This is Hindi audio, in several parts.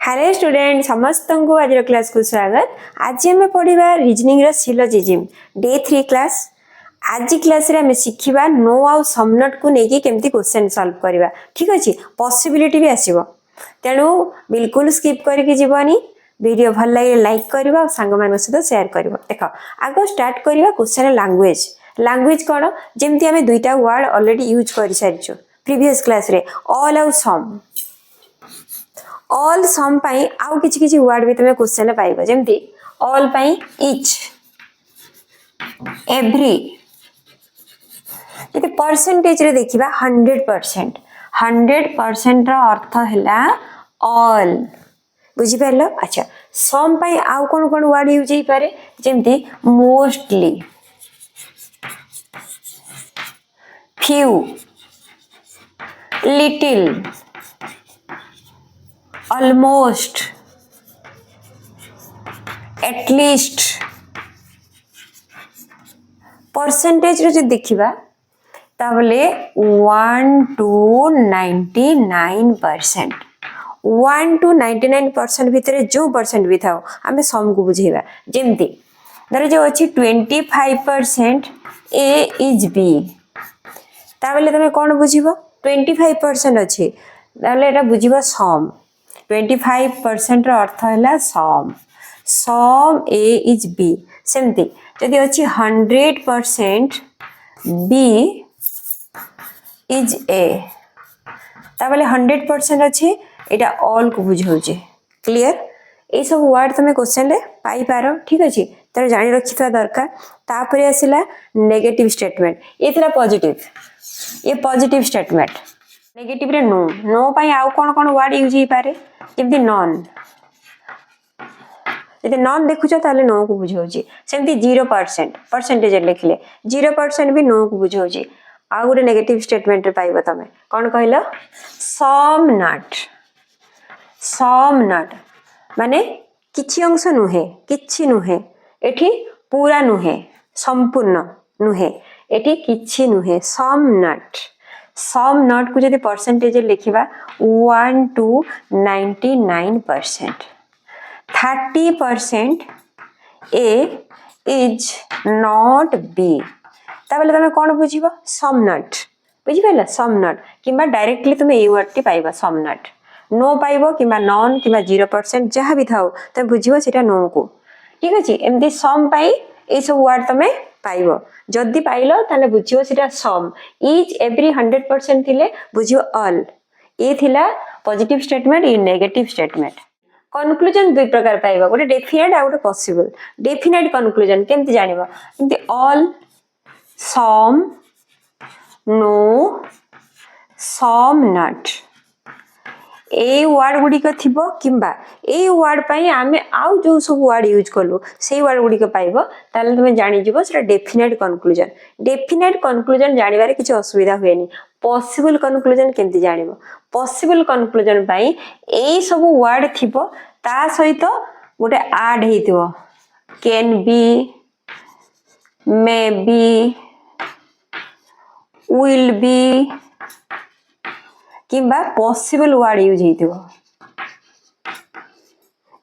हेलो स्टूडेंट समस्त को आज क्लास को स्वागत। आज आम पढ़ा रीजनिंग सिलोजिज्म डे 3 क्लास। आज क्लास रे आम शिखिबा नो आउ सम नॉट को लेकिन केमती क्वेश्चन सॉल्व करवा। ठीक अच्छे पॉसिबिलिटी भी आसीबो, तेणु बिल्कुल स्किप करके जीवनी। वीडियो भल लगे लाइक करवा, सांग मान सहित शेयर करवा। देख आग स्टार्ट करवा क्वेश्चन लैंग्वेज। लैंग्वेज कौन जमती आम दुईटा वर्ड ऑलरेडी यूज कर सारी प्रीवियस क्लास रे ऑल आउ सम। ऑल सम पाई आउ किछि किछि वर्ड भी तमे क्वेश्चन पाइबो जेमती ऑल पाई इच एवरी। यदि परसेंटेज रे देखिबा 100%, 100% रो अर्थ हैला ऑल। बुझि परलो? अच्छा सम पाई आउ कोन कोन वर्ड यूज होई पारे जेमती mostly, few, little, almost, at least। Percentage रे जो देखिबा ताबले 1 to 99%, 1 to 99% भितरे जो परसेंट भी थाओ आमे सम को बुझेबा। जेमती धर जो अछि 25% A is B, ताबले तमे कोन बुझिबो 25% अछि ताबले एटा बुझिबो सम। 25% रो अर्थ हैला सम, सम A is B। सेमती जदि अछि 100% B is A, ताबले 100% अछि एटा ऑल को बुझाउचे। क्लियर? ए सब वर्ड तमे क्वेश्चन रे पाई पारो। ठीक अछि तर जानि रखिथवा दरकार। तापरे आसिला नेगेटिव स्टेटमेंट। ए थला पॉजिटिव, ये पॉजिटिव स्टेटमेंट। नेगेटिव रे नो, नो पाई आउ कोन कोन वर्ड यूज ही पारे जेमती नॉन। यदि नॉन देखुछ ताले नो को बुझाउची। सेमती 0% परसेंटेज लिखले 0% भी नो को बुझाउची। आ गुटे नेगेटिव स्टेटमेंट रे पाइबो तमे कोन कहलो सम नॉट। सम नॉट माने किछि अंश नुहे, किछि नुहे, एठी पूरा नुहे, संपूर्ण नुहे, एठी किछि नुहे, सम नॉट। सम नॉट को जदि परसेंटेज लिखिबा 1 to 99%, 30% A is not B, ताबले तमे कोन बुझिबो सम नॉट। बुझि पाइला सम नॉट किबा डायरेक्टली तमे ए वर्ड टी पाइबा सम नॉट। नो पाइबो किबा नॉन किबा 0% जहां भी थाओ तमे बुझिबो सेटा नो को। ठीक अछि एमदी सम पाई ए सब वर्ड तमे पाइबो। जदि पाइलो ताले बुझिबो सेटा सम। इच एवरी 100% थिले बुझिबो ऑल। ए थिला पॉजिटिव स्टेटमेंट, ए नेगेटिव स्टेटमेंट। कंक्लूजन दुई प्रकार पाइबा, गोटे डेफिनेट आ गोटे पॉसिबल। डेफिनेट कंक्लूजन केमति जानिबो एमति all, some, no, some not. ए वर्ड गुडिक थिबो किंबा ए वर्ड पाई आमे आउ जो सब वर्ड यूज करलु सेही वर्ड गुडिक पाइबो ताले तमे जानि जिवो सेटा डेफिनेट कंक्लूजन। डेफिनेट कंक्लूजन जानिबारे किछि असुविधा होएनी। पॉसिबल कंक्लूजन केमति जानिबो पॉसिबल कंक्लूजन पाई ए सब वर्ड थिबो ता सहित गोटे ऐड हेतिबो can be, may be, will be किंबा पॉसिबल वर्ड यूज हेतिबो।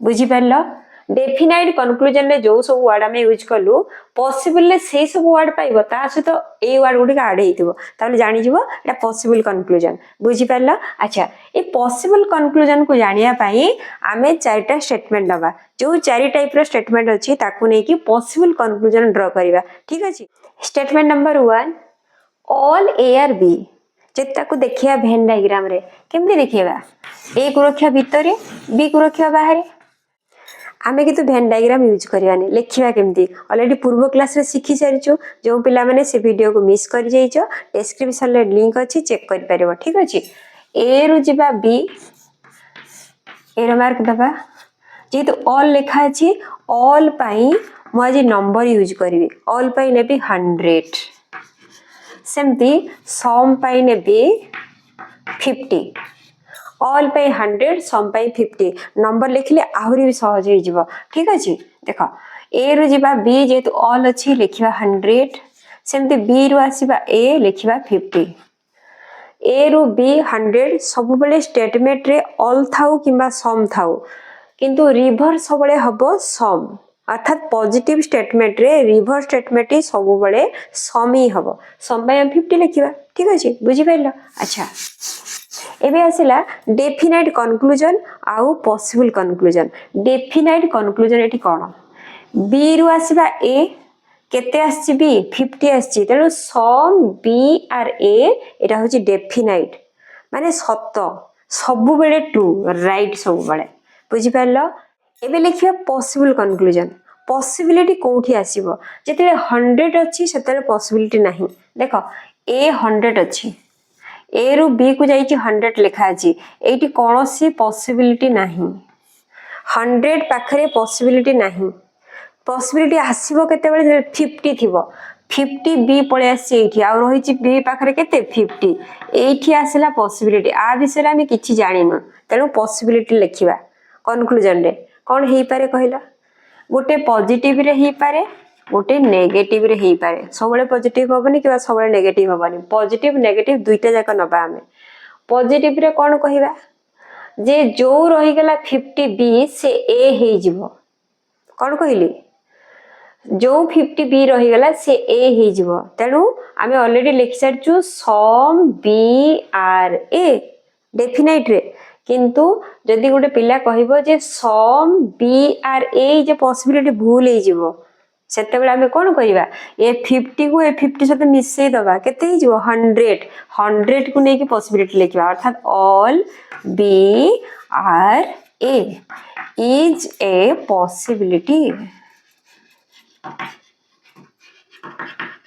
बुझि परलो? डेफिनाइट कंक्लूजन ले जो सब वर्ड आमे यूज करलु पॉसिबल ले से सब वर्ड पाइबो ता सहित ए वर्ड गुडी ऐड हेतिबो ताले जानि जिवो एटा पॉसिबल कंक्लूजन। बुझि परलो? अच्छा ए पॉसिबल कंक्लूजन को जानिया पाई आमे चारटा स्टेटमेंट लबा। जो चारि टाइप रो स्टेटमेंट अछि ताकू नै कि पॉसिबल कंक्लूजन ड्रा करिवा। ठीक अछि statement number 1 all A are B. जेता को देखिया वेन डायग्राम रे केमति देखिबा ए को रखिया भितरे, बी को रखिया बाहर। आमे कितु वेन डायग्राम यूज करवानी लिखिबा केमति ऑलरेडी पूर्व क्लास रे सिखि सारिचो। जो पिला माने से वीडियो को मिस कर जाइचो डिस्क्रिप्शन रे लिंक अछि चेक कर परिबो। ठीक अछि ए रु जिबा बी, ए रो मार्क दबा जेतु ऑल लिखा अछि ऑल पाई मु आज नंबर यूज करबी। ऑल पाई नेबी 100, सेमती सम पाई नेबी 50। ऑल पाई 100, सम पाई 50 नंबर लिखले आहुरी भी सहज हो जिवो। ठीक अछि देखो ए रु जिबा बी जेतु ऑल अछि लिखिबा 100, सेमती बी रु आसीबा ए लिखिबा 50। ए रु बी 100 सब बेले स्टेटमेंट रे ऑल थाउ किंबा सम थाउ किंतु रिवर्स सब बेले हबो सम अर्थात पॉजिटिव स्टेटमेंट रे रिवर्स स्टेटमेंट सब बेले सम ही हबो सम बाय 50 लिखिबा ठीक अछि बुझि पाइलो अच्छा एबे आसिला डेफिनाइट कंक्लूजन आउ पॉसिबल कंक्लूजन डेफिनाइट कंक्लूजन एठी कोन बी रु आसीबा ए केते आसी बी 50 आसी तेनु सम बी आर ए एटा होची डेफिनाइट माने सत्य सब बेले ट्रू राइट सब बेले बुझि पाइलो एबे लिखिबा पॉसिबल कंक्लूजन पॉसिबिलिटी कोठी आसीबो जेते 100 अछि सेते पॉसिबिलिटी नाही देखो ए 100 अछि ए रु बी को जाई 100 लिखा अछि एठी कोनोसी पॉसिबिलिटी नाही 100 पाखरे पॉसिबिलिटी नाही पॉसिबिलिटी आसीबो केते बेले 50 थिबो 50 बी पळे आसी एठी आ रहिछि बी पाखरे केते 50 एठी आसीला पॉसिबिलिटी आ विषय रे हम किछि जानिनो तेनु पॉसिबिलिटी लिखिबा कंक्लूजन रे कोन हेई पारे कहिला गोटे पॉजिटिव रे हेई पारे गोटे नेगेटिव रे हेई पारे सबले पॉजिटिव होबनी किबा सबले नेगेटिव होबनी पॉजिटिव नेगेटिव दुईटा जाक नबा हमें पॉजिटिव रे कोन कहिबा जे जो रहि गेला 50 बी से ए हेई जिवो कोन कहिली जो 50 बी रही गला से ए हेई जिवो तेनु आमे ऑलरेडी लिख सारचु some B are A definite रे किंतु जदि गोटे पिला कहिबो जे सम बी आर ए जे पॉसिबिलिटी भूल हेई जिवो सेते बेला हमें कोन करिबा ए 50 को ए 50 साथे मिसई दबा केते हेई जिवो 100 को नै कि पॉसिबिलिटी लिखबा अर्थात all B are A is a possibility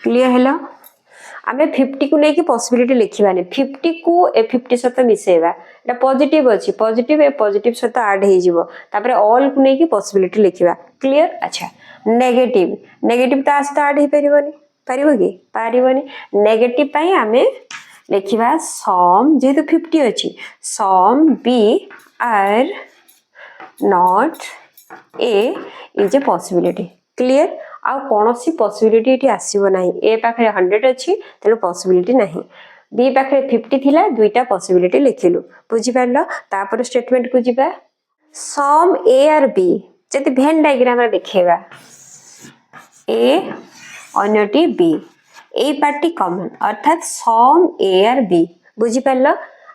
clear हेलो आमे 50 को नै कि पॉसिबिलिटी लिखिबानी 50 को ए 50 सहित मिसेबा एटा पॉजिटिव अछि पॉजिटिव ए पॉजिटिव सहित ऐड हे जिवो तापरे ऑल को नै कि पॉसिबिलिटी लिखिबा क्लियर अच्छा नेगेटिव नेगेटिव ता सहित ऐड हे परिबो कि पारिबोनी नेगेटिव पई आमे लिखिबा सम जेतु 50 अछि some B are not A is a possibility clear आ कोनोसी पॉसिबिलिटी एठी आसीबो नाही ए पाखरे 100 अछि तेनु पॉसिबिलिटी नाही बी पाखरे 50 थिला दुईटा पॉसिबिलिटी लिखिलु बुझि पारलो तापर स्टेटमेंट को जिबा सम ए आर बी जति वेन डायग्राम रे देखेबा ए अन्यटी बी ए पार्टी कॉमन अर्थात सम ए आर बी बुझि पारलो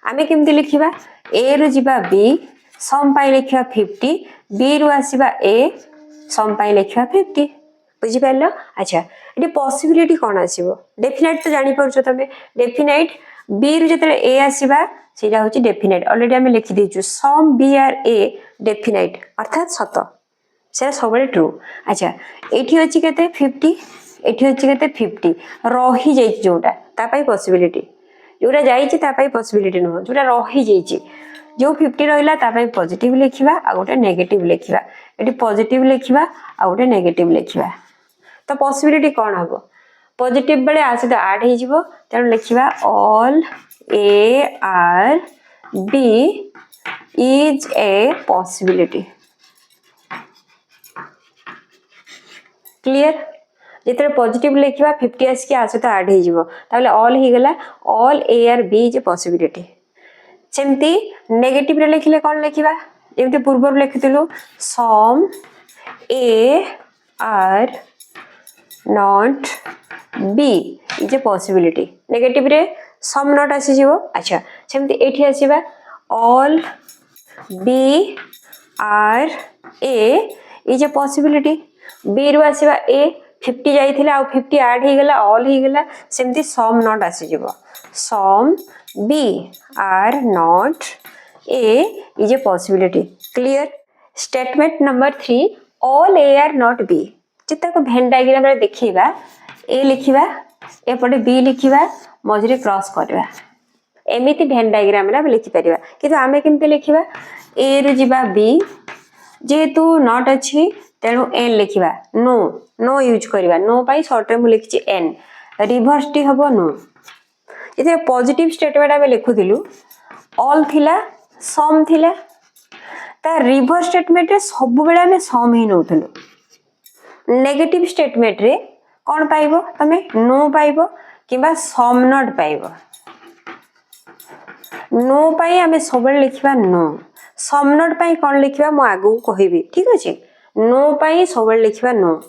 आमे केमति लिखिबा ए रु जिबा बी सम पाई लिखिबा 50 बी रु आसीबा ए सम पाई लिखिबा 50 बुझि पारलो अच्छा एटी पॉसिबिलिटी कोन आसीबो डेफिनाइट तो जानि परछो तमे डेफिनाइट बी रु जतरे ए आसीबा सेटा होची डेफिनाइट ऑलरेडी हम लिखि देछु some B are A definite अर्थात सत सेरा सबले ट्रू अच्छा एठी होची केते 50 एठी होची केते 50 रही जाई जोटा ता पई पॉसिबिलिटी जोरा जाईची ता पई पॉसिबिलिटी न जोटा रही जाईची जो 50 रहिला ता पई पॉजिटिव लिखिबा आ गोटे नेगेटिव लिखिबा एठी पॉजिटिव लिखिबा आ गोटे नेगेटिव लिखिबा तो पॉसिबिलिटी कोन हबो पॉजिटिव बेले आसे तो ऐड हे जिवो तेन लिखिबा all A are B is a possibility clear जेतरे पॉजिटिव लिखिबा 50 आस के आसे तो ऐड हे जिवो ताले ऑल ही गेला all A are B is a possibility सेमती नेगेटिव रे लिखिले कोन लिखिबा जेमते पूर्व लिखितलु some A are not B is a possibility negative रे सम नॉट आसी जिवो अच्छा सेमती एठी आसीबा all B are A is a possibility B रु आसीबा ए 50 जाइथिला आ 50 ऐड हे गेला ऑल हे गेला सेमती सम नॉट आसी जिवो some B are not A is a possibility clear statement number 3 all A are not B चित्ता को वेन डायग्राम रे देखिबा ए लिखिबा एपटे बी लिखिबा मझरे क्रॉस करबा एमिति वेन डायग्राम रे लिखि परिबा किंतु आमे केमते लिखिबा ए रु जिबा बी जेतु नॉट अछि तेनु एन लिखिबा नो नो यूज करबा नो पाई शॉर्ट रे मु लिखि एन रिवर्स टी हबो नो इते पॉजिटिव स्टेटमेंट आमे लिखुदिलु ऑल थिला सम थिला ता रिवर्स स्टेटमेंट रे सब बेला आमे सम ही नउथलु नेगेटिव स्टेटमेंट रे कौन पाइबो तमे नो पाइबो किबा सम नॉट पाइबो नो पाई आमे सबले लिखिबा नो सम नॉट पाई कोन लिखिबा मो आगु कहबी ठीक अछि नो पाई सबले लिखिबा नो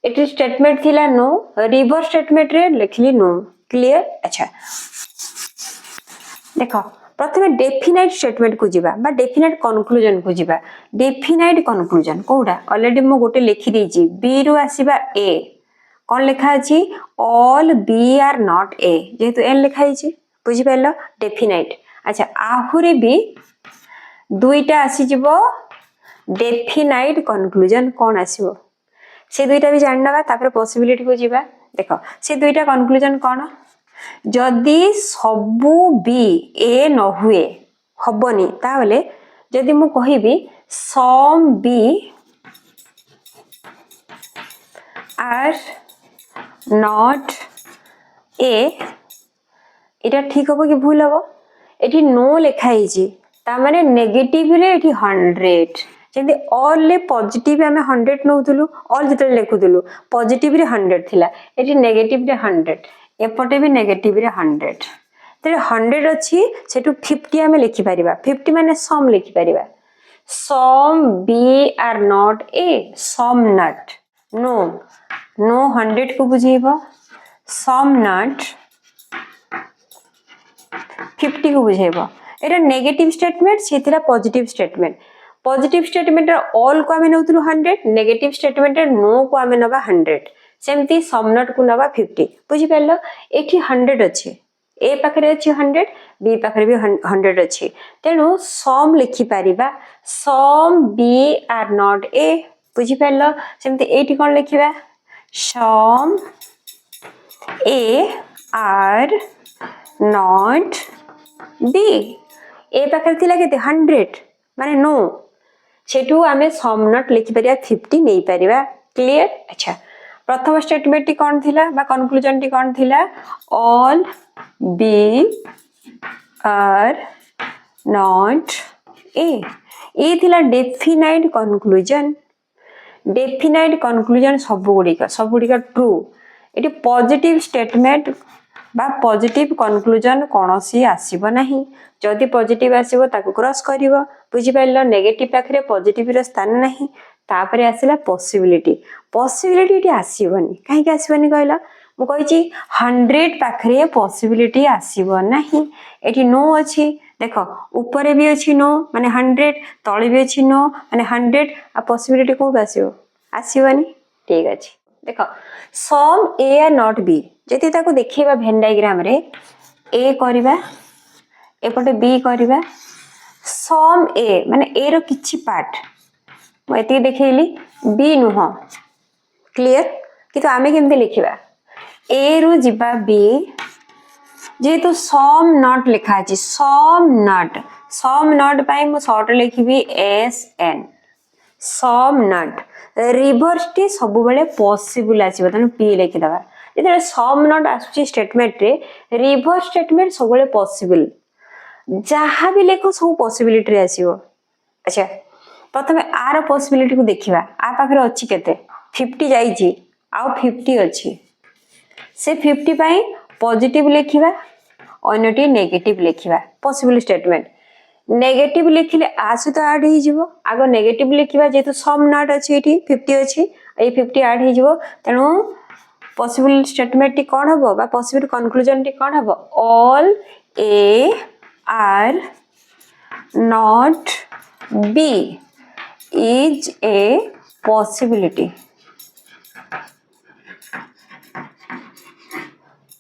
एटी स्टेटमेंट थिला नो रिवर्स स्टेटमेंट रे लिखली नो क्लियर अच्छा देखो प्रथमे डेफिनाइट स्टेटमेंट को जिबा बा डेफिनाइट कंक्लूजन को जिबा डेफिनाइट कंक्लूजन कोडा ऑलरेडी मो गोटे लिखि देछि बी रु आसीबा ए कोन लिखा अछि all B are not A जेतु एन लिखा हिछि बुझि पाइलो डेफिनाइट अच्छा आहुरे भी दुईटा आसी जिवो डेफिनाइट कंक्लूजन कोन आसीबो से दुईटा भी जाननबा तापर पॉसिबिलिटी को जिबा देखो से दुईटा कंक्लूजन कोन जदि सबु बी ए न हुए हबनी ताबले जदि मु कहिबी some B are not A एटा ठीक हबो कि भूल हबो एठी नो लिखा हिची ता माने नेगेटिव रे एठी 100 जेंति ऑल ले पॉजिटिव हमें 100 नउतलु ऑल जते लिखुतलु पॉजिटिव रे 100 थिला एठी नेगेटिव रे 100 एपटे भी नेगेटिव रे 100 तेरे 100 अछि सेटु 50 हमें लिखि परिबा 50 माने सम लिखि परिबा some B are not A some not no no 100 को बुझेबो सम नॉट 50 को बुझेबो एटा नेगेटिव स्टेटमेंट सेतिला पॉजिटिव स्टेटमेंट रे ऑल को हमें नउतलु 100 नेगेटिव स्टेटमेंट रे नो को हमें नबा 100 सेमती सम नॉट को नबा 50 बुझि पाइलो एठी 100 अछि ए पाखरे अछि 100 बी पाखरे भी 100 अछि तेनु सम लिखि परिबा some B are not A बुझि पाइलो सेमती एठी कोन लिखिबा some A are not B ए पाखरे थिला केते 100 माने नो सेटू आमे सम नॉट लिखि परिया 50 नै परिबा क्लियर अच्छा प्रथम स्टेटमेंट टी कोन थिला बा कंक्लूजन टी कोन थिला all B are not A थिला डेफिनाइट कंक्लूजन सब गुडी ट्रू एटी पॉजिटिव स्टेटमेंट बा पॉजिटिव कंक्लूजन कोनोसी आसीबो नाही जदि पॉजिटिव आसीबो ताको क्रॉस करिवो बुझि पाइलो नेगेटिव पाखरे पॉजिटिव रो स्थान नाही तापरे आसीला पॉसिबिलिटी एटी आसीबोनी काहे के आसीबोनी कहला मु कहिची 100 पाखरे पॉसिबिलिटी आसीबो नाही एटी नो अछि देखो ऊपर भी अछि नो माने 100 तळे भी अछि नो माने 100 आ पॉसिबिलिटी को आसीबो आसीबोनी ठीक अछि देखो सम ए आर नॉट बी जति ताको देखिबा वेन डायग्राम रे ए करबा एपटे बी करबा सम ए माने ए रो किछि पार्ट म एति देखैली बी नुह क्लियर कितो आमे केमते लिखिबा ए रो जिबा बी जेतु सम नॉट लिखा अछि सम नॉट पाई म शॉर्ट लिखिबी S N some not reverse टी सब बेले पॉसिबल आसीबो तने पी लिखि दबा जेते सम नॉट आसुची स्टेटमेंट रे रिवर्स स्टेटमेंट सब बेले पॉसिबल जहा भी लेखो सब पॉसिबिलिटी रे आसीबो अच्छा प्रथमे आर पॉसिबिलिटी को देखिबा आ पाखरे अछि केते 50 जाईची आ 50 अछि से 50 पाई पॉजिटिव लिखिबा अन्यटी नेगेटिव लिखिबा पॉसिबल स्टेटमेंट नेगेटिव लिखिले आसु तो ऐड ही जिवो आगो नेगेटिव लिखिबा जेतु सम नॉट अछि एठी 50 अछि ए 50 ऐड ही जिवो तनो पॉसिबल स्टेटमेंट टी कोन हबो बा पॉसिबल कंक्लूजन टी कोन हबो all A are not B is a possibility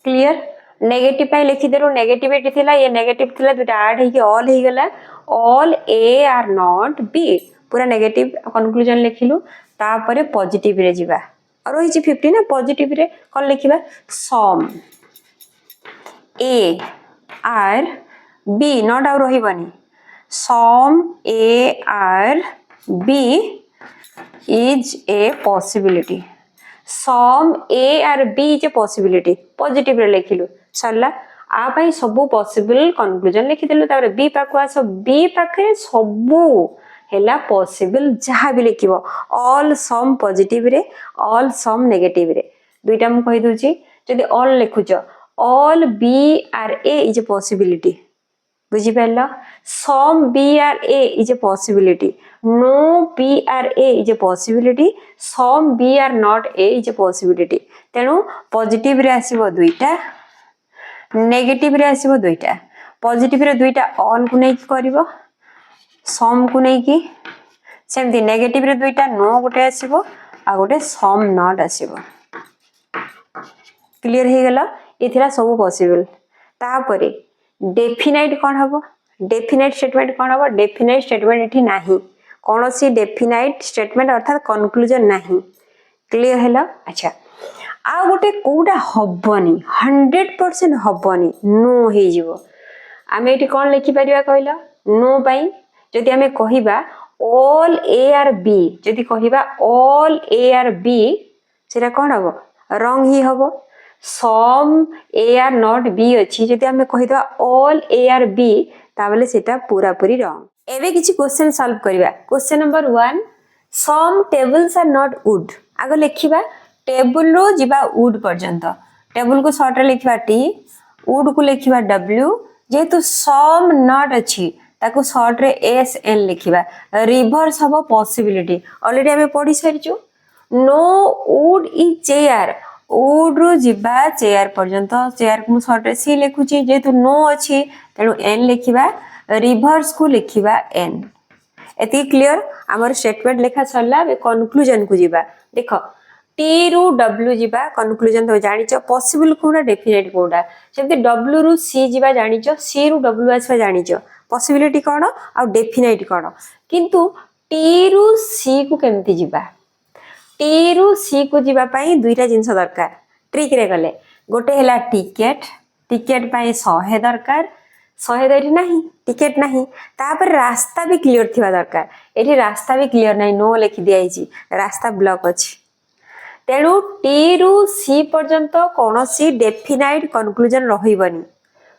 clear negative पाई लिखि देरो नेगेटिविटी थिला ये नेगेटिव थिला दुटा ऐड हे कि ऑल हे गला all A are not B पूरा नेगेटिव कंक्लूजन लिखिलु तापरे पॉजिटिव रे जिबा और होई 50 ना पॉजिटिव रे कोन लिखिबा some A are B not आउ रहिबनी some A are B is a possibility some A are B is a possibility positive रे लिखिलु सरला आ पाई सब पॉसिबल कंक्लूजन लिखि देलु तारे बी पाखु आसो बी पाखे सब हेला पॉसिबल जहा भी लिखिबो ऑल सम पॉजिटिव रे ऑल सम नेगेटिव रे दुईटा मु कहि दोची जदी ऑल लिखुचो all B are A is a possibility बुझी पाल some B are A is a possibility no B are A is a possibility some B are not A is a possibility तेणु पॉजिटिव रे आसीबो दुईटा नेगेटिव रे आसीबो दुईटा पॉजिटिव रे दुईटा ऑल को नै करबो सम को नै की सेमती नेगेटिव रे दुईटा नो गोटे आसीबो आ गोटे सम नॉट आसीबो क्लियर हे गेला इथिरा सब पॉसिबल तापरे डेफिनाइट कोन हबो डेफिनाइट स्टेटमेंट कोन हबो डेफिनाइट स्टेटमेंट एठी नाही कोनोसी डेफिनाइट स्टेटमेंट अर्थात कंक्लूजन नाही क्लियर हेला अच्छा आ गोटे कोडा हबनी 100% हबनी नो हे जीवो आमे एठी कोन लिखि परिबा कहला नो पई जदि आमे कहिबा ऑल ए आर बी जदि कहिबा ऑल ए आर बी सेरा कोन हबो रॉन्ग ही हबो some A are not B अछि जदि आमे कहिदा ऑल ए आर बी ताबले सेटा पूरा पूरी रॉन्ग एबे किछि क्वेश्चन सॉल्व करिवा question number 1 some tables are not wood आगो लिखिबा टेबल रो जिबा वुड पर्यंत टेबल को शॉर्ट रे लिखिबा टी वुड को लिखिबा डब्ल्यू जेतु सम नॉट अछि ताको शॉर्ट रे एस एन लिखिबा रिवर्स हबो पॉसिबिलिटी ऑलरेडी हमें पढी सरिचो no wood is chair wood रो जिबा चेयर पर्यंत चेयर को शॉर्ट रे सी लिखुची जेतु नो अछि तेनु एन लिखिबा रिवर्स को लिखिबा एन एति क्लियर हमर स्टेटमेंट लिखा सरला बे कंक्लूजन को जिबा देखो टी रु डब्ल्यू जिबा कंक्लूजन तो जानिचो पॉसिबल कोडा डेफिनेट कोडा जेते डब्ल्यू रु सी जिबा जानिचो सी रु डब्ल्यू आसबा जानिचो पॉसिबिलिटी कोन आ डेफिनेट कोन किंतु टी रु सी को केमति जिबा टी रु सी को जिबा पई दुईटा जिंस दरकार ट्रिक रे गले गोटे हला टिकेट टिकेट पई 100 दरकार 100 देठी नाही टिकेट नाही तापर रास्ता भी क्लियर थिबा दरकार एठी रास्ता भी क्लियर नाही नो लिखि दियाइची रास्ता ब्लॉक अछि तेणु टी रु सी पर्यंत कोनोसी डेफिनाइट कंक्लूजन रहिबनी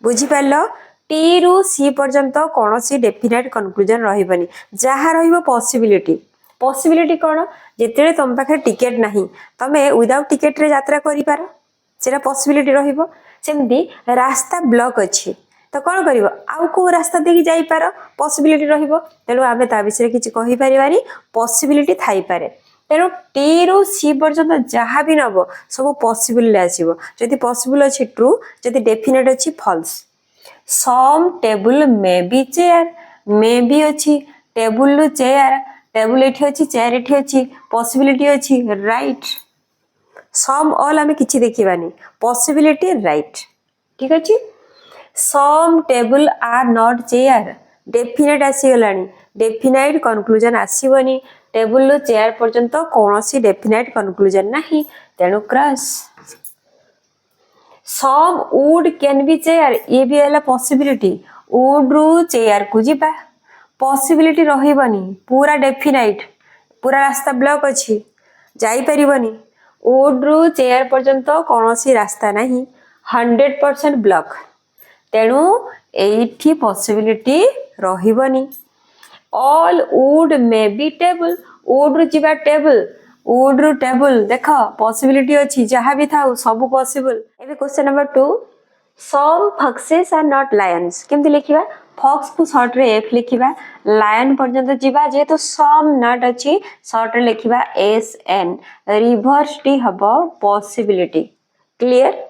बुझी पालो टी रु सी पर्यंत कोनोसी डेफिनाइट कंक्लूजन रहिबनी जहा रहिबो पॉसिबिलिटी पॉसिबिलिटी कोन जेतेले तम पाखे टिकेट नाही तमे विदाउट टिकेट रे यात्रा करि पारो सेरा पॉसिबिलिटी रहिबो सेमदी रास्ता ब्लॉक अछि तो कोन करिवो आउ को रास्ता देकी जाई पारो पॉसिबिलिटी रहिबो तेनु आबे ता विषय किछि कहि परिबानी पॉसिबिलिटी थाई पारे तेनु टी रु सी पर्यंत जहा भी नबो सब पॉसिबल ले आसीबो जदि पॉसिबल अछि ट्रू जदि डेफिनेट अछि false some table maybe chair maybe अछि टेबल रु चेयर टेबल एठी अछि चेयर एठी अछि पॉसिबिलिटी अछि राइट सम ऑल हमें किछि देखिबानी पॉसिबिलिटी राइट ठीक अछि some table are not chair definite आसी गलानी डेफिनाइट कंक्लूजन आसीबनी टेबल रो चेयर पर्यंत कोनोसी डेफिनाइट कंक्लूजन नाही तेनु cross some wood can be chair ये भी हला पॉसिबिलिटी वुड रो चेयर को जिबा पॉसिबिलिटी रहिबनी पूरा डेफिनाइट पूरा रास्ता ब्लॉक अछि जाई परिबनी वुड रो चेयर पर्यंत कोनोसी रास्ता नाही 100% ब्लॉक तेणु एठी पॉसिबिलिटी रहिबनी all wood may be table wood रु जिबा टेबल वुड रु टेबल देखो पॉसिबिलिटी अछि जहा भी थाउ सब पॉसिबल एबे question number 2 some foxes are not lions केमति लिखिबा फॉक्स को शॉर्ट रे एफ लिखिबा लायन पर्यंत जिबा जे तो सम नॉट अछि शॉर्ट रे लिखिबा एस एन रिवर्स टी हबो possibility clear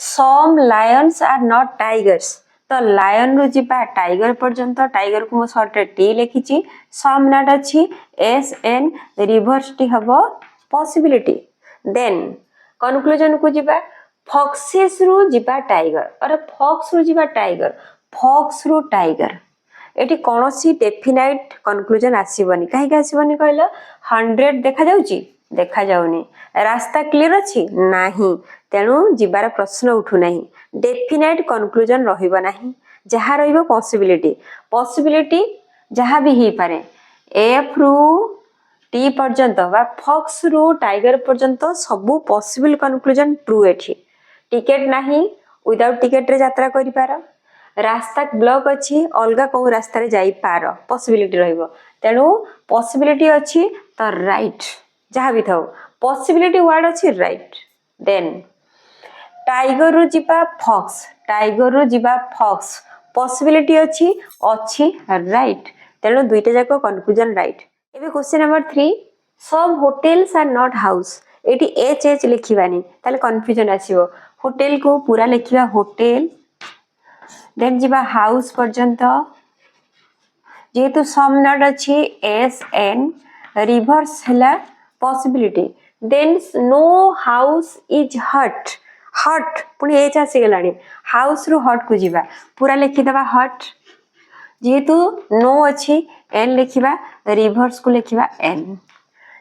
some lions are not tigers तो लायन रु जिबा टाइगर पर्यंत टाइगर को शॉर्ट रे टी लिखिची सम नॉट अछि एस एन रिवर्स टी हबो पॉसिबिलिटी देन कंक्लूजन को जिबा फॉक्सेस रु जिबा टाइगर और फॉक्स रु जिबा टाइगर फॉक्स रु टाइगर एठी कोनोसी डेफिनाइट कंक्लूजन आसीबनी काहे के आसीबनी कहला 100 देखा जाउची देखा जाउनी रास्ता क्लियर अछि नाही तेनु जिबार प्रश्न उठु नाही डेफिनाइट कंक्लूजन रहिबो नाही जहा रहिबो पॉसिबिलिटी पॉसिबिलिटी जहा भी ही पारे एफ रु टी पर्यंत बा फॉक्स रु टाइगर पर्यंत सब पॉसिबल कंक्लूजन ट्रू एठी टिकेट नाही विदाउट टिकेट रे यात्रा करि पारो रास्ता ब्लॉक अछि अलगा को रास्ता रे जाई पारो पॉसिबिलिटी रहिबो तेनु पॉसिबिलिटी अछि त राइट जहा भी थाउ पॉसिबिलिटी वर्ड अछि राइट देन टाइगर रु जिबा फॉक्स पॉसिबिलिटी अच्छी अच्छी राइट तेणु दुईटा जाक कन्क्लूजन राइट। एबे क्वेश्चन नंबर 3 सब होटेल्स आर नॉट हाउस एटी एच एच लिखिबानी ताले कन्फ्यूजन आसीबो होटेल को पूरा लिखिबा होटेल देन जिबा हाउस पर्यंत जेहेतु सम नॉट अच्छी एस एन रिवर्स हैला possibility then no house is hut hut पुणी एच आसी गलानी हाउस रु हट को जिबा पूरा लिखि दबा हट जेहेतु नो अच्छी एन लिखिबा रिवर्स को लिखिबा एन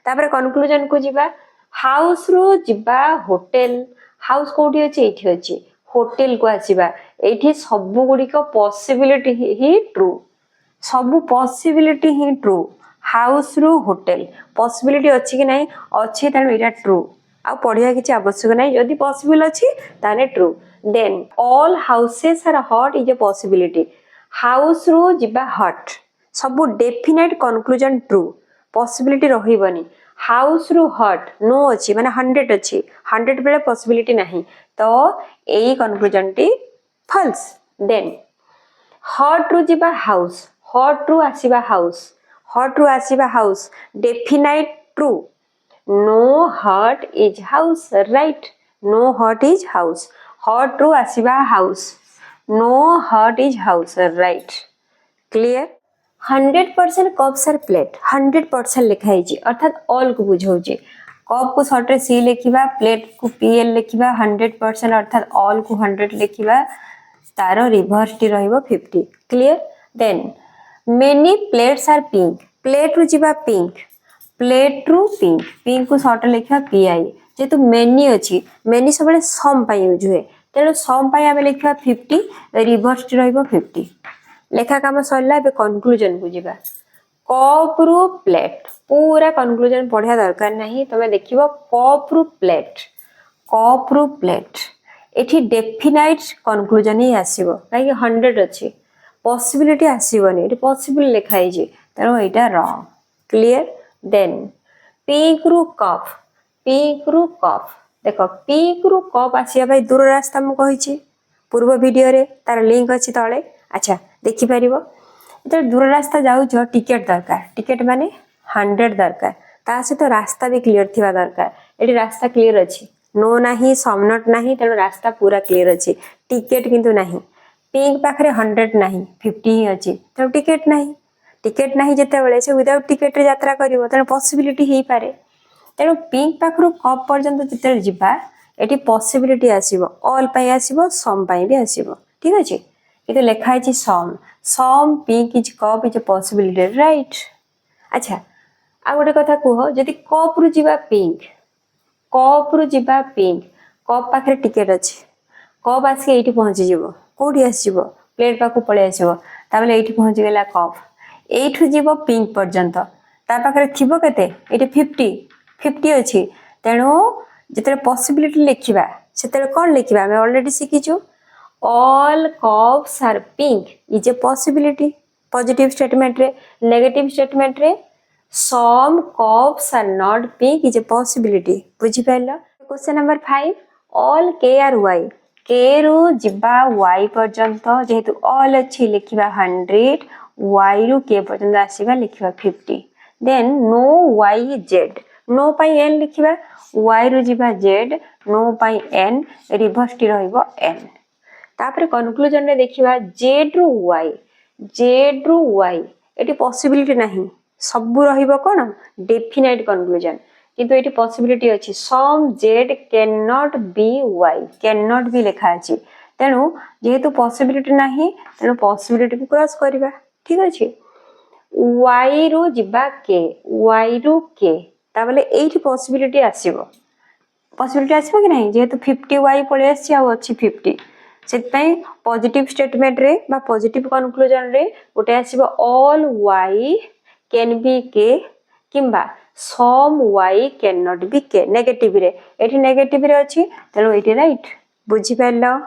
तापर कंक्लूजन को जिबा हाउस रु जिबा होटेल हाउस कोठी अछि एठी अछि होटेल को आसीबा एठी सब गुडी को पॉसिबिलिटी ही ट्रू सब पॉसिबिलिटी ही ट्रू हाउस रु होटेल पॉसिबिलिटी अछि कि नहीं अछि तानो एटा ट्रू आ पढिया किछि आवश्यक नहीं यदि पॉसिबल अछि ताने true then all houses are hot is a possibility house रु जिबा हॉट सब डेफिनेट कंक्लूजन ट्रू पॉसिबिलिटी रहिबनी हाउस रु हॉट नो अछि माने 100 अछि 100 बेले पॉसिबिलिटी नहीं तो एई कंक्लूजन टी फॉल्स देन हॉट रु जिबा हाउस हॉट रु आसीबा हाउस हॉट रु आसीबा house definite true no hot is house right no hot is house hot रु आसीबा house no hot is house right clear 100% cups are plate 100% लिखा है अर्थात ऑल को बुझाऊे कप को शॉर्ट रे सी लिखिबा प्लेट को पीएल लिखिबा 100% अर्थात ऑल को 100 लिखिबा तारो रिवर्स टी रहइबो 50 clear then many plates are pink plate रु जिबा पिंक पिंक को शॉर्ट लिखा पीआई जेतु मेनी अछि मेनी सबले सम पाई यूज हुए तेणु सम पाई आमे लिखा 50 रिवर्स टी रहइबो 50 लेखा काम सरला बे कंक्लूजन को जिबा कप रु प्लेट पूरा कंक्लूजन पढ़िया दरकार नहीं तमे देखिबो कप रु प्लेट एठी डेफिनाइट कंक्लूजन ही आसीबो काई 100 अछि पॉसिबिलिटी आसीबोनी एठी पॉसिबल लिखा है जे तेनो एटा रॉन्ग क्लियर देन पिंक रु कप देखो पिंक रु कप आसिया भाई दूर रास्ता मु कहिछि पूर्व वीडियो रे तार लिंक अछि तळे अच्छा देखि परिबो तो दूर रास्ता जाऊ जो टिकट दरकार टिकट माने 100 दरकार ता से तो रास्ता भी क्लियर थिबा दरकार एठी रास्ता क्लियर अछि नो नाही सम नॉट नाही तेनो रास्ता पूरा क्लियर अछि टिकट किंतु नाही पिंक पाखरे 100 नाही 50 ही अछि तो टिकट नाही जेते बेले से विदाउट टिकट रे यात्रा करिवो तेनो पॉसिबिलिटी ही पारे तेनो पिंक पाखरो कप पर्यंत जेते जिबा एठी पॉसिबिलिटी आसीबो ऑल पाई आसीबो सम पाई भी आसीबो ठीक अछि इते लिखा है some pink is cup is possibility right अच्छा आ गोटे कथा कह जदि कप रु जिबा पिंक कप पाखरे टिकट अछि कप आसी एठी पहुंची जिवो कोठी आसीबो प्लेट पाखु पळे आसीबो ताबले एठी पहुंची गेला कप एठु जिवो पिंक पर्यंत ता पाखरे थिबो केते एठी 50 अछि तेणु जेते पॉसिबिलिटी लिखिबा सेते कोन लिखिबा हम already सिखिछु all cups are pink is a possibility positive statement रे negative statement रे some cups are not pink is a possibility बुझी पाइला question number 5 all k are y k रो जिबा y पर्यंत जेहेतु all अछि लिखिबा 100 y रो k पर्यंत आसीबा लिखिबा 50 then no y z no पाई n लिखिबा y रो जिबा z no पाई n रिवर्स टी रहइबो n तापर कंक्लूजन रे देखिबा z रु y एटी पॉसिबिलिटी नहीं सब रहिबो कोन डेफिनाइट कंक्लूजन किंतु एटी पॉसिबिलिटी अछि सम z can not B y can not B लिखा अछि तेनु जेहेतु पॉसिबिलिटी नहीं तेनु पॉसिबिलिटी को क्रॉस करबा ठीक अछि y रु जिबा k ताबले एटी पॉसिबिलिटी आसीबो कि नहीं जेहेतु 50 y पळे आसी आ अछि 50 सेतपई पॉजिटिव स्टेटमेंट रे बा पॉजिटिव कंक्लूजन रे गोटे आसीबो all y can be k किंबा some y can not be k negative रे एठी नेगेटिव रे अछि तेनो एठी राइट बुझी पाइलो।